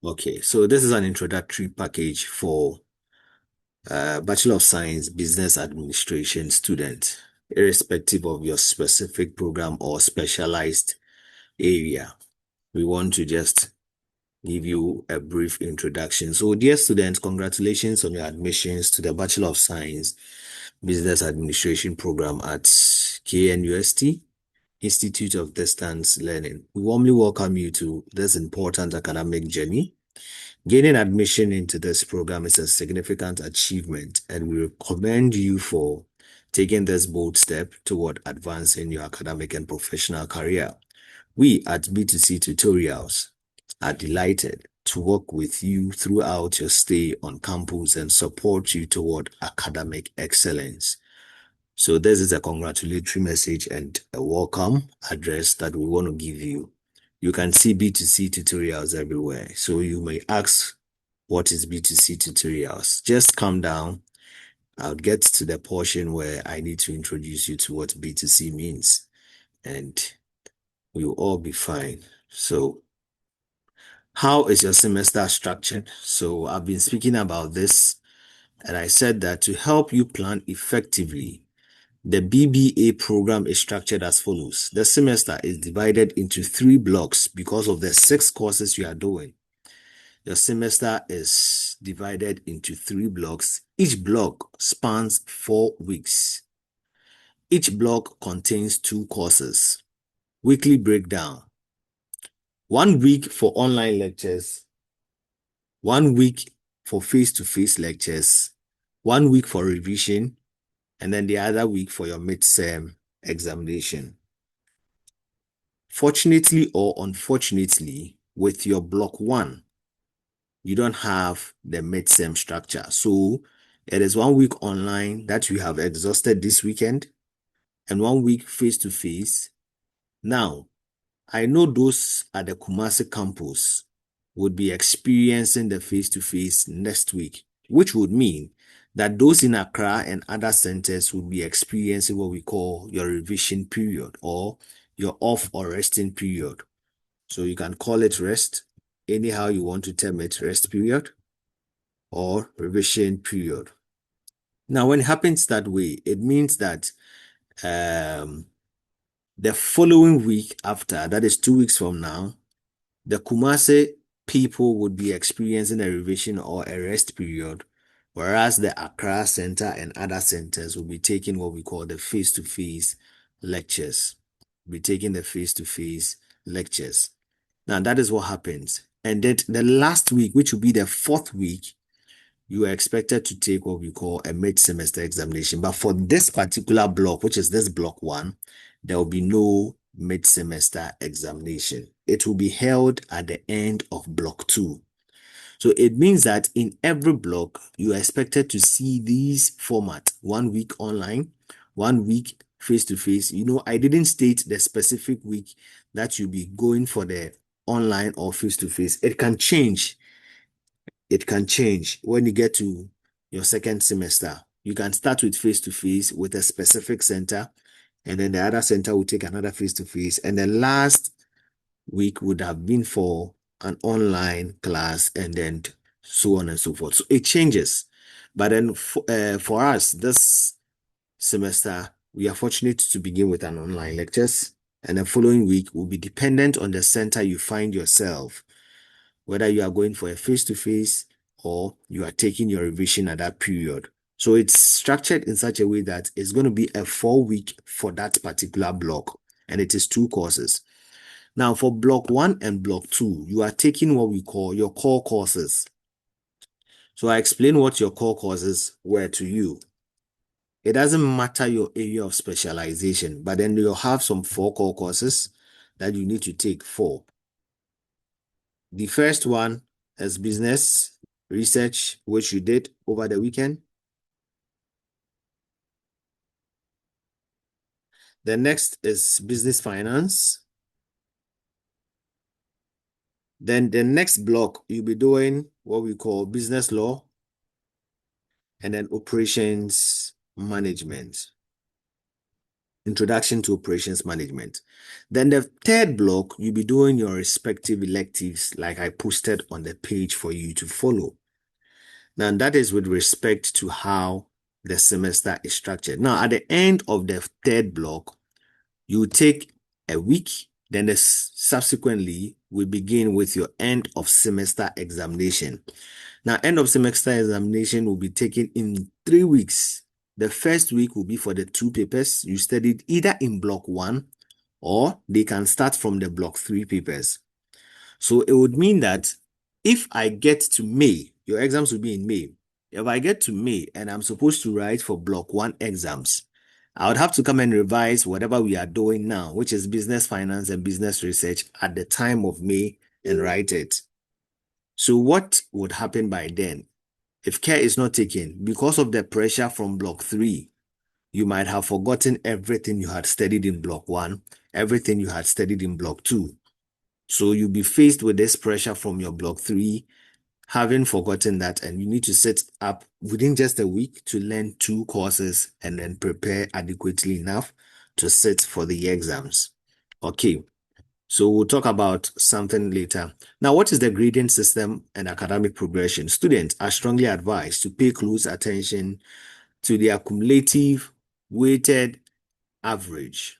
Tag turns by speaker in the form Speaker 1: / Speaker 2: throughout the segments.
Speaker 1: Okay, so this is an introductory package for Bachelor of Science Business Administration student, irrespective of your specific program or specialized area. We want to just give you a brief introduction. So, dear students, congratulations on your admissions to the Bachelor of Science Business Administration program at KNUST, Institute of Distance Learning. We warmly welcome you to this important academic journey. Gaining admission into this program is a significant achievement, and we recommend you for taking this bold step toward advancing your academic and professional career. We at B2C Tutorials are delighted to work with you throughout your stay on campus and support you toward academic excellence. So this is a congratulatory message and a welcome address that we want to give you. You can see B2C tutorials everywhere. So you may ask, what is B2C tutorials? Just calm down. I'll get to the portion where I need to introduce you to what B2C means, and we'll all be fine. So how is your semester structured? So I've been speaking about this, and I said that to help you plan effectively, the BBA program is structured as follows. The semester is divided into 3 blocks because of the 6 courses you are doing. Your semester is divided into 3 blocks. Each block spans 4 weeks. Each block contains 2 courses. Weekly breakdown. 1 week for online lectures, 1 week for face-to-face lectures, 1 week for revision, and then the other week for your midterm examination. Fortunately or unfortunately, with your block 1, you don't have the midterm structure. So it is 1 week online that you have exhausted this weekend and 1 week face-to-face. Now, I know those at the Kumasi campus would be experiencing the face-to-face next week, which would mean that those in Accra and other centers would be experiencing what we call your revision period or your off or resting period. So you can call it rest, anyhow you want to term it, rest period or revision period. Now, when it happens that way, it means that um, the following week after, that is 2 weeks from now, the Kumasi people would be experiencing a revision or a rest period, whereas the Accra Center and other centers will be taking what we call the face-to-face lectures. Be taking the face-to-face lectures. Now, that is what happens. And then the last week, which will be the 4th week, you are expected to take what we call a mid-semester examination. But for this particular block, which is this block 1, there will be no mid-semester examination. It will be held at the end of block 2. So it means that in every block, you are expected to see these format: 1 week online, 1 week face-to-face. I didn't state the specific week that you'll be going for the online or face-to-face. It can change when you get to your second semester. You can start with face-to-face with a specific center, and then the other center will take another face-to-face, and the last week would have been for an online class, and then so on and so forth. So it changes. But then for us, this semester, we are fortunate to begin with an online lectures, and the following week will be dependent on the center you find yourself, whether you are going for a face-to-face or you are taking your revision at that period. So it's structured in such a way that it's going to be a 4 week for that particular block, and it is 2 courses. Now, for block 1 and block 2, you are taking what we call your core courses. So I explain what your core courses were to you. It doesn't matter your area of specialization, but then you'll have some 4 core courses that you need to take for. The first one is business research, which you did over the weekend. The next is business finance. Then the next block, you'll be doing what we call business law and then operations management. Introduction to Operations Management. Then the third block, you'll be doing your respective electives like I posted on the page for you to follow. Now, that is with respect to how the semester is structured. Now, at the end of the third block, you take a week, then subsequently we begin with your end of semester examination. Now, end of semester examination will be taken in 3 weeks. The first week will be for the two papers you studied either in block 1 or they can start from the block 3 papers. So it would mean that if I get to May, your exams will be in May. If I get to May and I'm supposed to write for block 1 exams, I would have to come and revise whatever we are doing now, which is business finance and business research at the time of May and write it. So what would happen by then? If care is not taken, because of the pressure from block 3, you might have forgotten everything you had studied in block 1, everything you had studied in block 2. So you'll be faced with this pressure from your block 3, having forgotten that, and you need to set up within just a week to learn 2 courses and then prepare adequately enough to sit for the exams. Okay, so we'll talk about something later. Now, what is the grading system and academic progression? Students are strongly advised to pay close attention to the accumulative weighted average.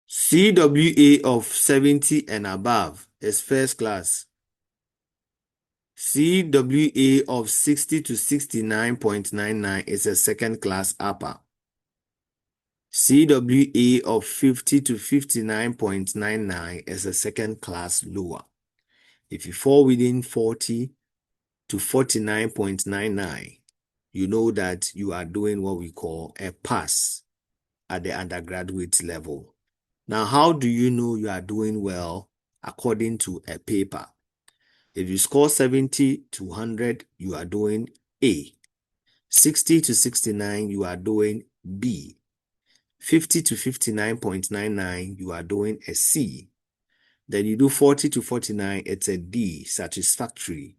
Speaker 1: CWA of 70 and above is first class. CWA of 60 to 69.99 is a second class upper. CWA of 50 to 59.99 is a second class lower. If you fall within 40 to 49.99, you know that you are doing what we call a pass at the undergraduate level. Now, how do you know you are doing well according to a paper? If you score 70 to 100, you are doing A. 60 to 69, you are doing B. 50 to 59.99, you are doing a C. Then you do 40 to 49, it's a D, satisfactory.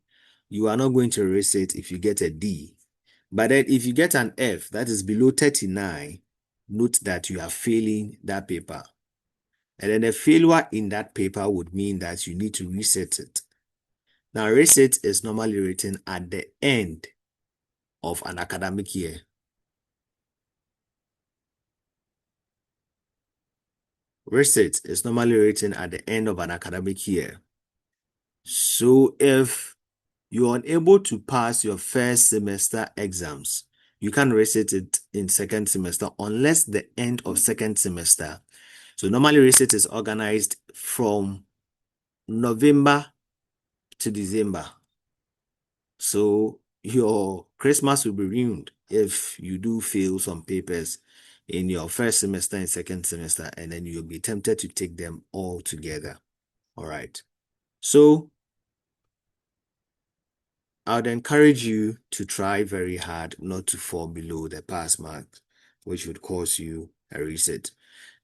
Speaker 1: You are not going to erase it if you get a D. But then if you get an F, that is below 39, note that you are failing that paper. And then a failure in that paper would mean that you need to reset it. Now, reset is normally written at the end of an academic year. Reset is normally written at the end of an academic year. So if you're unable to pass your first semester exams, you can reset it in second semester unless the end of second semester. So normally reset is organized from November to December. So your Christmas will be ruined if you do fail some papers in your first semester and second semester, and then you'll be tempted to take them all together. All right. So I would encourage you to try very hard not to fall below the pass mark, which would cause you a reset.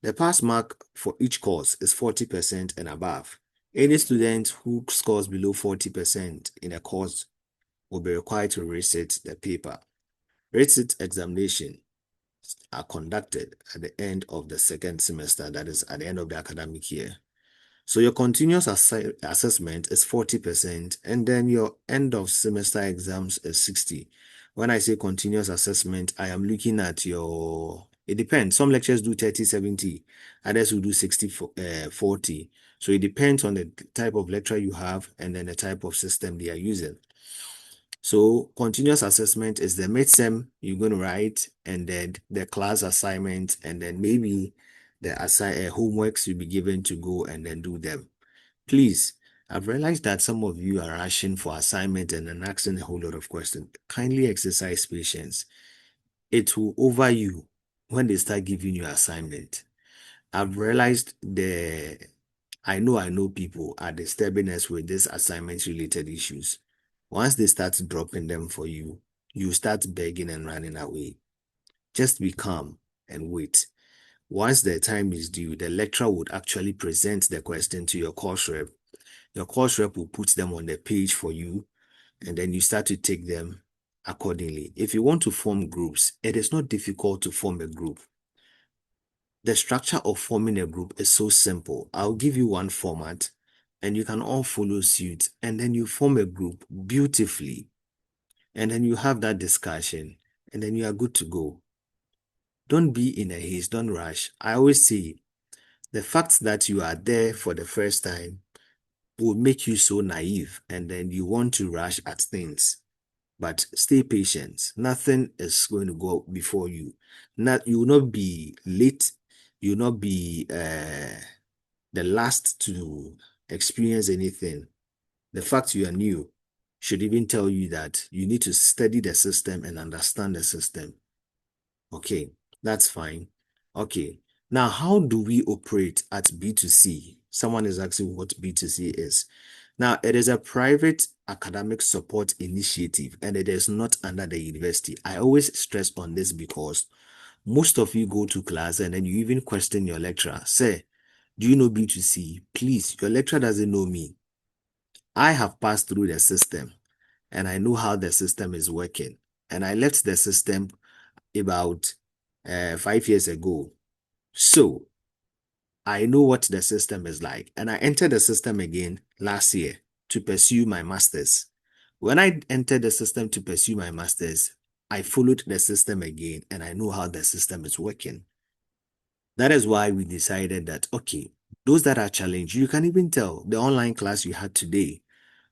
Speaker 1: The pass mark for each course is 40% and above. Any student who scores below 40% in a course will be required to reset the paper. Resit examinations are conducted at the end of the second semester, that is at the end of the academic year. So your continuous assessment is 40%, and then your end of semester exams is 60. When I say continuous assessment, I am looking at it depends. Some lectures do 30, 70, others will do 60, 40. So it depends on the type of lecture you have and then the type of system they are using. So continuous assessment is the midsem you're going to write, and then the class assignment, and then maybe the homeworks you'll be given to go and then do them. Please, I've realized that some of you are rushing for assignment and then asking a whole lot of questions. Kindly exercise patience. It will over you when they start giving you assignment. I've realized I know people are disturbing us with these assignment related issues. Once they start dropping them for you, you start begging and running away. Just be calm and wait. Once the time is due, the lecturer would actually present the question to your course rep. Your course rep will put them on the page for you, and then you start to take them accordingly. If you want to form groups, it is not difficult to form a group. The structure of forming a group is so simple. I'll give you one format and you can all follow suit, and then you form a group beautifully, and then you have that discussion, and then you are good to go. Don't be in a haste, don't rush. I always say the fact that you are there for the first time will make you so naive, and then you want to rush at things. But stay patient. Nothing is going to go before you. You will not be late. You will not be the last to experience anything. The fact you are new should even tell you that you need to study the system and understand the system. Okay, that's fine. Okay, now how do we operate at B2C? Someone is asking what B2C is. Now, it is a private academic support initiative and it is not under the university. I always stress on this because most of you go to class and then you even question your lecturer. Say, do you know B2C? Please, your lecturer doesn't know me. I have passed through the system and I know how the system is working. And I left the system about 5 years ago. So I know what the system is like. And I entered the system again last year to pursue my master's. When I entered the system to pursue my master's, I followed the system again and I know how the system is working. That is why we decided that, okay, those that are challenged, you can even tell the online class you had today,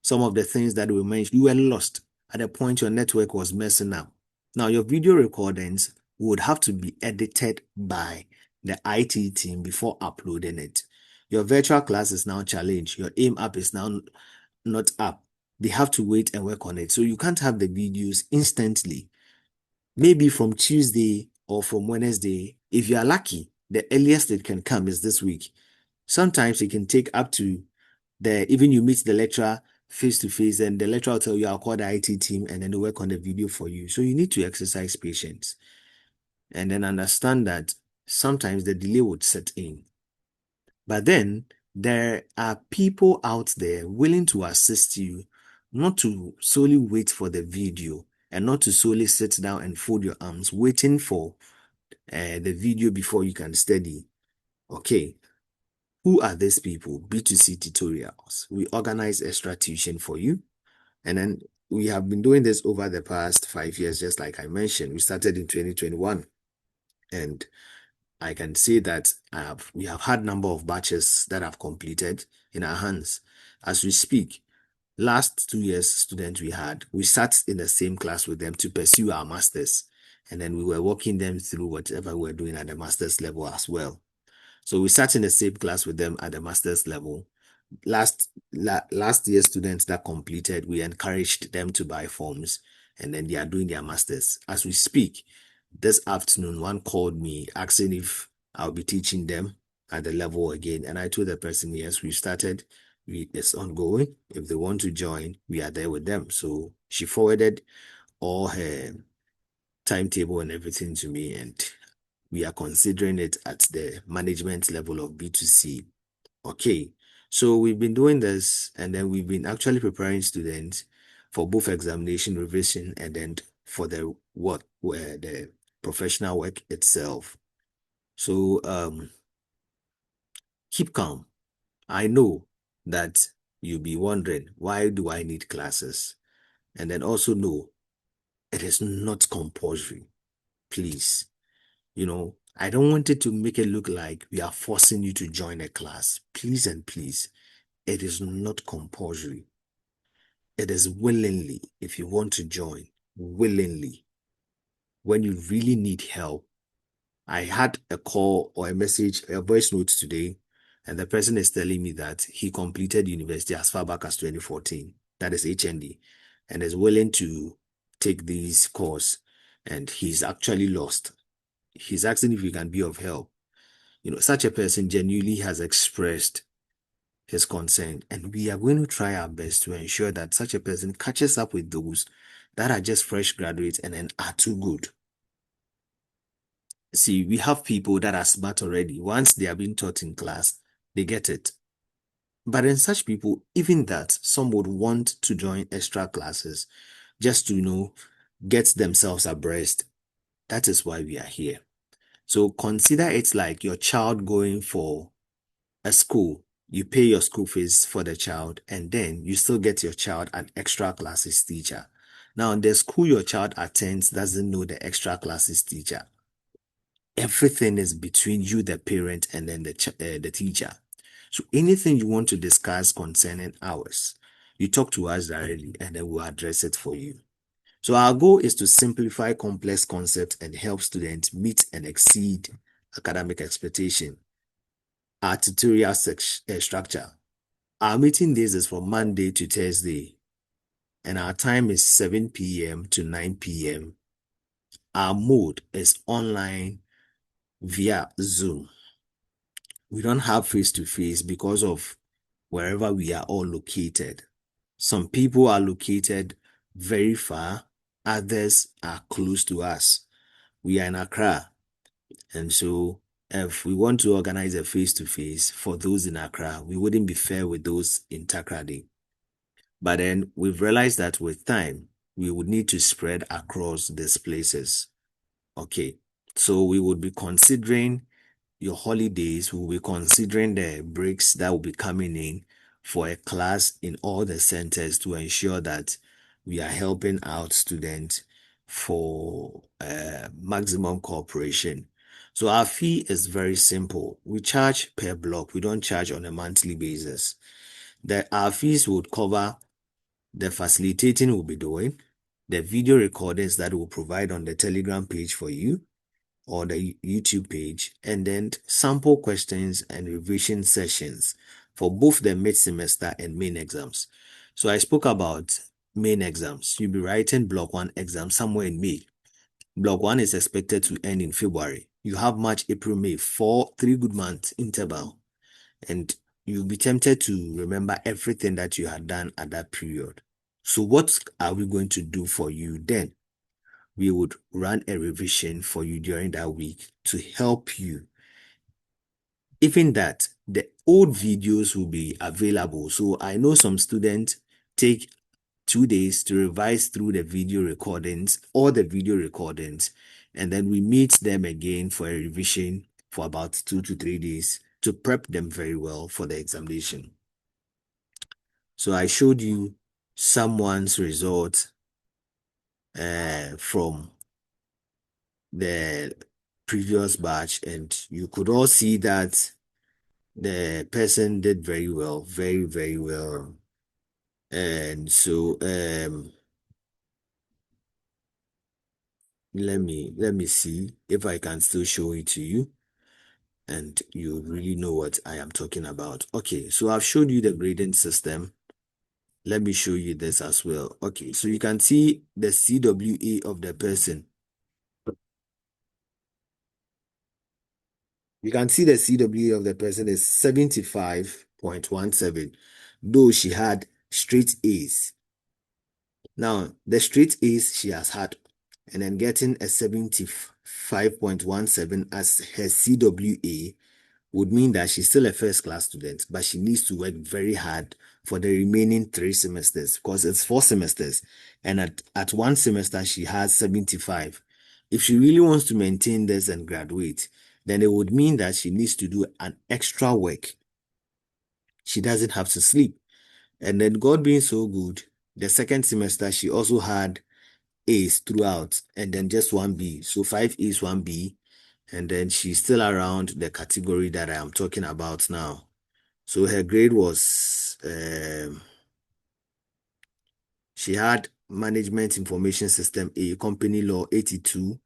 Speaker 1: some of the things that we mentioned, you were lost at the point your network was messing up. Now, your video recordings would have to be edited by the IT team before uploading it. Your virtual class is now challenged. Your AIM app is now not up. They have to wait and work on it. So you can't have the videos instantly. Maybe from Tuesday or from Wednesday. If you are lucky, the earliest it can come is this week. Sometimes it can take up to even you meet the lecturer face to face, and the lecturer will tell you, I'll call the IT team and then they work on the video for you. So you need to exercise patience and then understand that sometimes the delay would set in. But then there are people out there willing to assist you, not to solely wait for the video and not to solely sit down and fold your arms waiting for the video before you can study. Okay, who are these people? B2C tutorials. We organize extra tuition for you. And then we have been doing this over the past 5 years, just like I mentioned. We started in 2021. And I can say that we have had number of batches that have completed in our hands. As we speak, last 2 years students we sat in the same class with them to pursue our masters. And then we were walking them through whatever we're doing at the master's level as well. So we sat in the same class with them at the master's level. Last year students that completed, we encouraged them to buy forms, and then they are doing their masters. As we speak, this afternoon, one called me asking if I'll be teaching them at the level again. And I told the person, yes, we started. It's ongoing. If they want to join, we are there with them. So she forwarded all her timetable and everything to me, and we are considering it at the management level of B2C. Okay, so we've been doing this, and then we've been actually preparing students for both examination revision and then for the work, where the professional work itself. So keep calm. I know that you'll be wondering, why do I need classes? And then also know it is not compulsory. Please, I don't want it to make it look like we are forcing you to join a class. Please and please, it is not compulsory. It is willingly. If you want to join, willingly. When you really need help. I had a call or a message, a voice note today, and the person is telling me that he completed university as far back as 2014. That is HND, and is willing to take this course, and he's actually lost. He's asking if he can be of help. Such a person genuinely has expressed his concern, and we are going to try our best to ensure that such a person catches up with those that are just fresh graduates and then are too good. See, we have people that are smart already. Once they are being taught in class, they get it. But in such people, even that, some would want to join extra classes just to, get themselves abreast. That is why we are here. So consider it like your child going for a school. You pay your school fees for the child, and then you still get your child an extra classes teacher. Now, the school your child attends doesn't know the extra classes teacher. Everything is between you, the parent, and then the teacher. So anything you want to discuss concerning ours, you talk to us directly, and then we'll address it for you. So our goal is to simplify complex concepts and help students meet and exceed academic expectation. Our tutorial structure. Our meeting days is from Monday to Thursday, and our time is 7 p.m. to 9 p.m. Our mode is online via Zoom. We don't have face-to-face because of wherever we are all located. Some people are located very far, others are close to us. We are in Accra, and so if we want to organize a face-to-face for those in Accra, we wouldn't be fair with those in Takrady. But then we've realized that with time, we would need to spread across these places. Okay, so we would be considering your holidays, we'll be considering the breaks that will be coming in for a class in all the centers to ensure that we are helping out students for maximum cooperation. So our fee is very simple. We charge per block. We don't charge on a monthly basis. Our fees would cover the facilitating we'll be doing, the video recordings that we'll provide on the Telegram page for you, or the YouTube page, and then sample questions and revision sessions for both the mid-semester and main exams. So I spoke about main exams. You'll be writing block 1 exam somewhere in May. Block 1 is expected to end in February. You have March, April, May, 3 good months interval, and you'll be tempted to remember everything that you had done at that period. So what are we going to do for you then? We would run a revision for you during that week to help you. Even that, the old videos will be available. So I know some students take 2 days to revise through the video recordings, all the video recordings, and then we meet them again for a revision for about 2 to 3 days to prep them very well for the examination. So I showed you someone's result from the previous batch, and you could all see that the person did very well, very, very well. And so let me see if I can still show it to you and you really know what I am talking about. Okay, so I've showed you the grading system. Let me show you this as well. Okay, so you can see the CWA of the person. You can see the CWA of the person is 75.17, though she had straight A's. Now, the straight A's she has had, and then getting a 75.17 as her CWA would mean that she's still a first class student, but she needs to work very hard for the remaining 3 semesters because it's 4 semesters. And at one semester, she has 75. If she really wants to maintain this and graduate, then it would mean that she needs to do an extra work. She doesn't have to sleep. And then God being so good, the second semester, she also had A's throughout, and then just 1B. So 5 A's, 1B. And then she's still around the category that I am talking about now. So her grade was, she had Management Information System A, Company Law 82,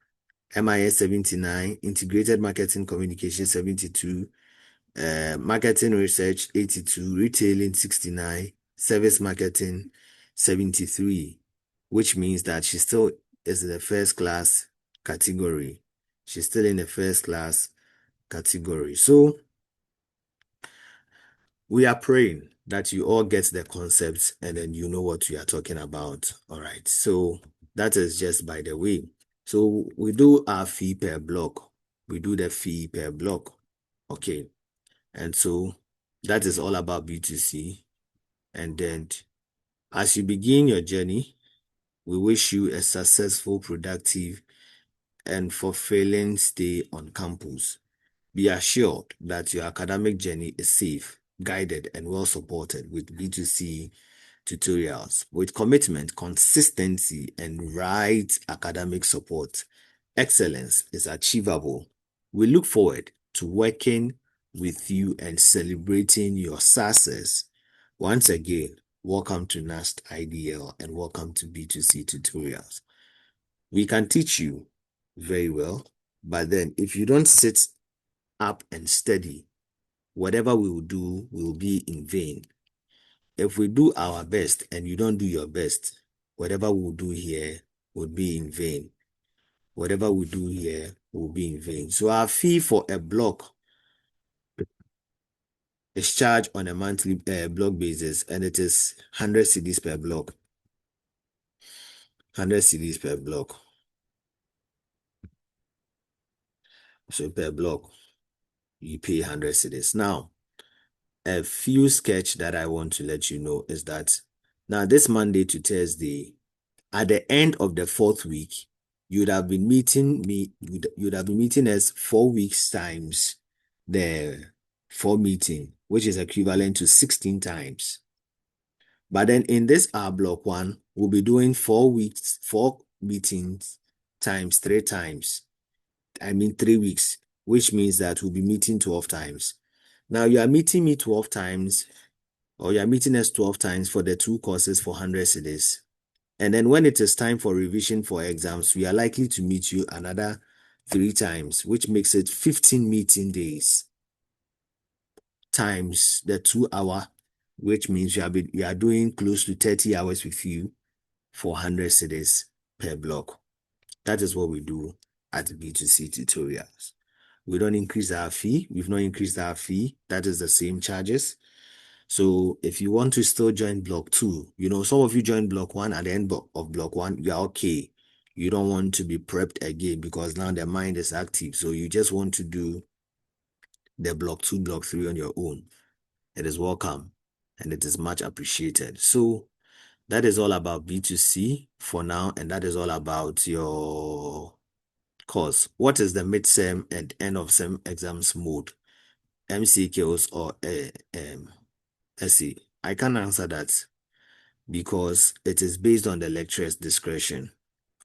Speaker 1: MIS 79, Integrated Marketing Communication 72, Marketing Research 82, Retailing 69, Service Marketing 73, which means that she still is in the first class category. She's still in the first class category. So we are praying that you all get the concepts and then you know what we are talking about. All right. So that is just by the way. So we do our fee per block. We do the fee per block. Okay. And so That is all about B2C. And then as you begin your journey, we wish you a successful, productive, and fulfilling stay on campus. Be assured that your academic journey is safe, guided, and well supported with B2C tutorials. With commitment, consistency, and right academic support, excellence is achievable. We look forward to working with you and celebrating your success. Once again, welcome to NAST IDL and welcome to B2C tutorials. We can teach you very well, but then if you don't sit up and study, whatever we will do will be in vain. If we do our best and you don't do your best, whatever we will do here would be in vain. Whatever we do here will be in vain. So our fee for a block is charged on a monthly block basis, and it is 100 cedis per block. 100 cedis per block. So per block, you pay 100 cedis. Now, a few sketch that I want to let you know is that now this Monday to Thursday, at the end of the fourth week, you'd have been meeting me, you'd have been meeting us 4 weeks times the 4 meeting, which is equivalent to 16 times. But then in this our block one, we'll be doing 4 weeks, 4 meetings times 3 times. I mean 3 weeks, which means that we'll be meeting 12 times. Now you are meeting me 12 times, or you are meeting us 12 times for the two courses for 100 cedis. And then when it is time for revision for exams, we are likely to meet you another 3 times, which makes it 15 meeting days times the 2 hour, which means you are doing close to 30 hours with you for 100 cedis per block. That is what we do at B2C tutorials. We don't increase our fee. We've not increased our fee. That is the same charges. So if you want to still join block 2, some of you join block 1 at the end of block 1, you are okay. You don't want to be prepped again because now the mind is active. So you just want to do the block 2, block 3 on your own. It is welcome and it is much appreciated. So that is all about B2C for now, and that is all about your course. What is the mid-sem and end of sem exams mode? MCQs or essay? I can't answer that because it is based on the lecturer's discretion.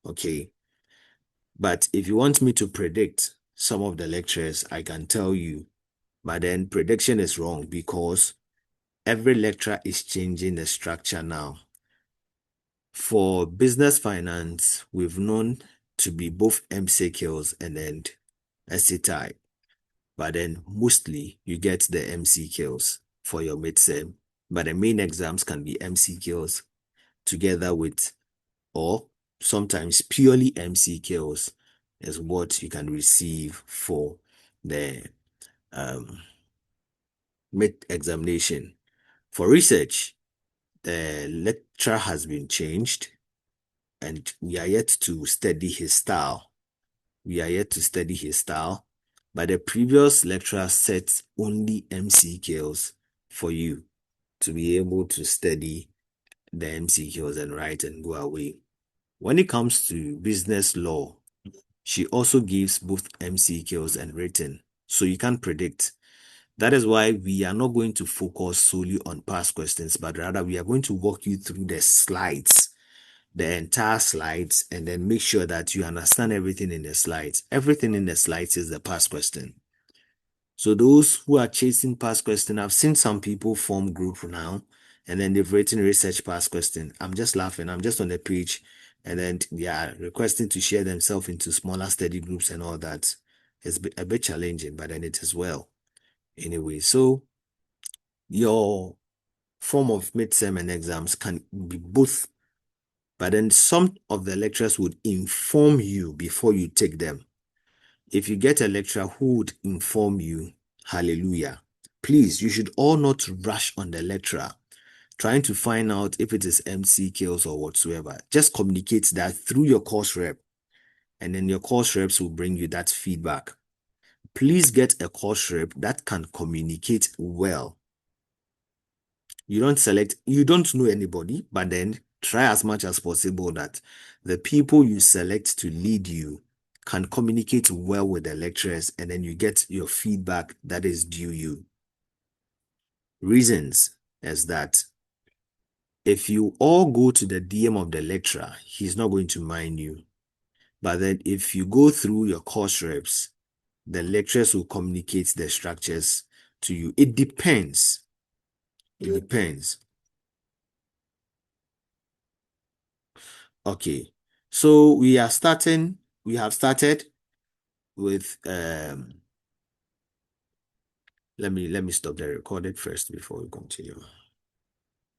Speaker 1: Okay. But if you want me to predict some of the lecturers, I can tell you. But then prediction is wrong because every lecturer is changing the structure now. For business finance, we've known to be both MCQs and then essay type. But then mostly you get the MCQs for your mid-sem. But the main exams can be MCQs together with, or sometimes purely MCQs is what you can receive for the mid-examination. For research, the lecturer has been changed and we are yet to study his style. But the previous lecturer set only MCQs for you to be able to study the MCQs and write and go away. When it comes to business law, she also gives both MCQs and written, so you can't predict. That is why we are not going to focus solely on past questions, but rather we are going to walk you through the slides, the entire slides, and then make sure that you understand everything in the slides. Everything in the slides is the past question. So those who are chasing past question, I've seen some people form group now, and then they've written research past question. I'm just laughing. I'm just on the page, and then they are requesting to share themselves into smaller study groups and all that. It's a bit challenging, but then it is well. Anyway, so your form of mid-sem and exams can be both, but then some of the lecturers would inform you before you take them. If you get a lecturer who would inform you, hallelujah. Please, you should all not rush on the lecturer, trying to find out if it is MCQs or whatsoever. Just communicate that through your course rep, and then your course reps will bring you that feedback. Please get a course rep that can communicate well. You don't know anybody, but then try as much as possible that the people you select to lead you can communicate well with the lecturers, and then you get your feedback that is due you. Reasons is that if you all go to the DM of the lecturer, he's not going to mind you. But then if you go through your course reps, the lecturers will communicate the structures to you. It depends. It depends. Okay. So we have started with let me stop the recorded first before we continue.